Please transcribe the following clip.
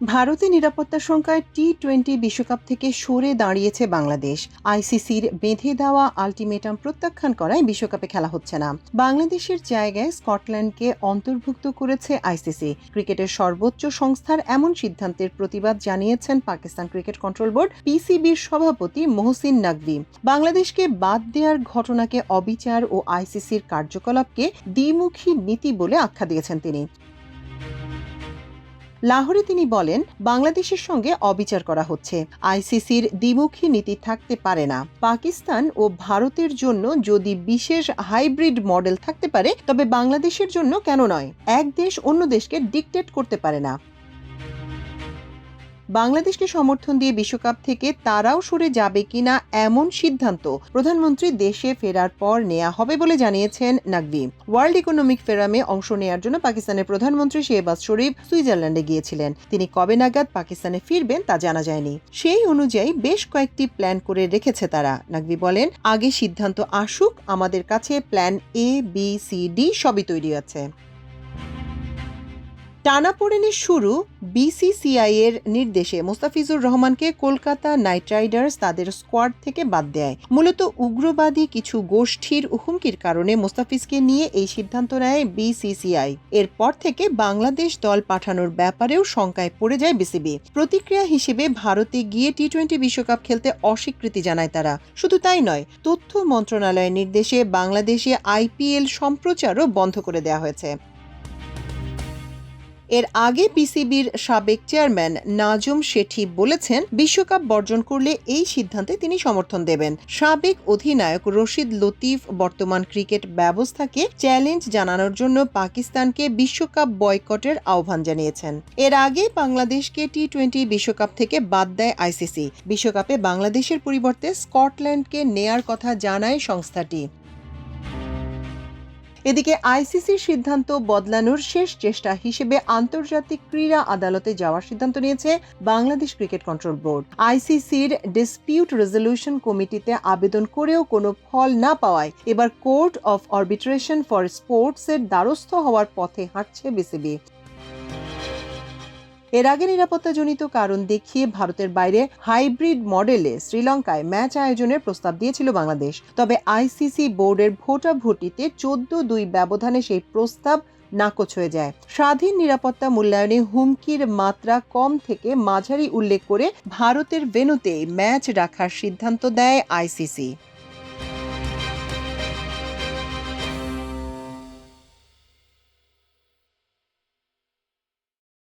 ভারতে নিরাপত্তা শঙ্কায় টি-20 বিশ্বকাপ থেকে সরে দাঁড়িয়েছে বাংলাদেশ। আইসিসির বেঁধে দেওয়া আল্টিমেটাম প্রত্যাখ্যান করায় বিশ্বকাপে খেলা হচ্ছে না। বাংলাদেশের জায়গায় স্কটল্যান্ডকে অন্তর্ভুক্ত করেছে আইসিসি। ক্রিকেটের সর্বোচ্চ সংস্থার এমন সিদ্ধান্তের প্রতিবাদ জানিয়েছেন পাকিস্তান ক্রিকেট কন্ট্রোল বোর্ড পিসিবির সভাপতি মহসিন নাকভি। বাংলাদেশকে বাদ দেওয়ার ঘটনাকে অবিচার ও আইসিসির কার্যকলাপকে দ্বিমুখী নীতি বলে আখ্যা দিয়েছেন তিনি। লাহোরে তিনি বলেন, বাংলাদেশের সঙ্গে অবিচার করা হচ্ছে। আইসিসির দ্বিমুখী নীতি থাকতে পারে না। পাকিস্তান ও ভারতের জন্য যদি বিশেষ হাইব্রিড মডেল থাকতে পারে, তবে বাংলাদেশের জন্য কেন নয়? এক দেশ অন্য দেশকে ডিকটেট করতে পারে না। বাংলাদেশকে সমর্থন দিয়ে বিশ্বকাপ থেকে তারাও সরে যাবে কিনা এমন সিদ্ধান্ত প্রধানমন্ত্রী দেশে ফেরার পর নেওয়া হবে বলে জানিয়েছেন নাকভি। ওয়ার্ল্ড ইকোনমিক ফোরামে অংশ নেওয়ার জন্য পাকিস্তানের প্রধানমন্ত্রী শেহবাজ শরীফ সুইজারল্যান্ডে গিয়েছিলেন। তিনি কবে নাগাদ পাকিস্তানে ফিরবেন তা জানা যায়নি। সেই অনুযায়ী বেশ কয়েকটি প্ল্যান করে রেখেছে তারা। নাকভি বলেন, আগে সিদ্ধান্ত আসুক, আমাদের কাছে plan A, B, C, D সবই তৈরি আছে। টানাপোড়েনের শুরু। বিসিসিআই এর নির্দেশে মোস্তাফিজুর রহমানকে কলকাতা নাইট রাইডার্স তাদের স্কোয়াড থেকে বাদ দেয়। মূলত উগ্রবাদী কিছু গোষ্ঠীর হুমকির কারণে মোস্তাফিজকে নিয়ে এই সিদ্ধান্ত নেয় বিসিসিআই। এরপর থেকে বাংলাদেশ দল পাঠানোর ব্যাপারেও শঙ্কায় পড়ে যায় বিসিবি। প্রতিক্রিয়া হিসেবে ভারতে গিয়ে টি-20 বিশ্বকাপ খেলতে অস্বীকৃতি জানায় তারা। শুধু তাই নয়, তথ্য মন্ত্রণালয়ের নির্দেশে বাংলাদেশে আইপিএল সম্প্রচারও বন্ধ করে দেওয়া হয়েছে। এর আগে পিসিবির সাবেক চেয়ারম্যান নাজম শেঠি বলেছেন, বিশ্বকাপ বর্জন করলে এই সিদ্ধান্তে তিনি সমর্থন দেবেন। সাবেক অধিনায়ক রশিদ লতিফ বর্তমান ক্রিকেট ব্যবস্থাকে চ্যালেঞ্জ জানানোর জন্য পাকিস্তানকে বিশ্বকাপ বয়কটের আহ্বান জানিয়েছেন। এর আগে বাংলাদেশকে টি-20 বিশ্বকাপ থেকে বাদ দেয় আইসিসি। বিশ্বকাপে বাংলাদেশের পরিবর্তে স্কটল্যান্ডকে নেয়ার কথা জানায় সংস্থাটি। এদিকে আইসিসির সিদ্ধান্ত বদলানোর শেষ চেষ্টা হিসেবে আন্তর্জাতিক ক্রীড়া আদালতে যাওয়ার সিদ্ধান্ত নিয়েছে বাংলাদেশ ক্রিকেট কন্ট্রোল বোর্ড। আইসিসির ডিসপিউট রেজলিউশন কমিটিতে আবেদন করেও কোনো ফল না পাওয়ায় এবার court of arbitration for sports এর দ্বারস্থ হওয়ার পথে হাঁটছে বিসিবি। এর আগে নিরাপত্তাজনিত কারণ দেখিয়ে ভারতের বাইরে হাইব্রিড মডেলে শ্রীলঙ্কায় ম্যাচ আয়োজনের প্রস্তাব দিয়েছিল বাংলাদেশ। তবে আইসিসি বোর্ডের ভোটাভুটিতে 14-2 ব্যবধানে সেই প্রস্তাব নাকচ হয়ে যায়। স্বাধীন নিরাপত্তা মূল্যায়নে হুমকির মাত্রা কম থেকে মাঝারি উল্লেখ করে ভারতের ভেন্যুতে ম্যাচ রাখার সিদ্ধান্ত দেয় আইসিসি।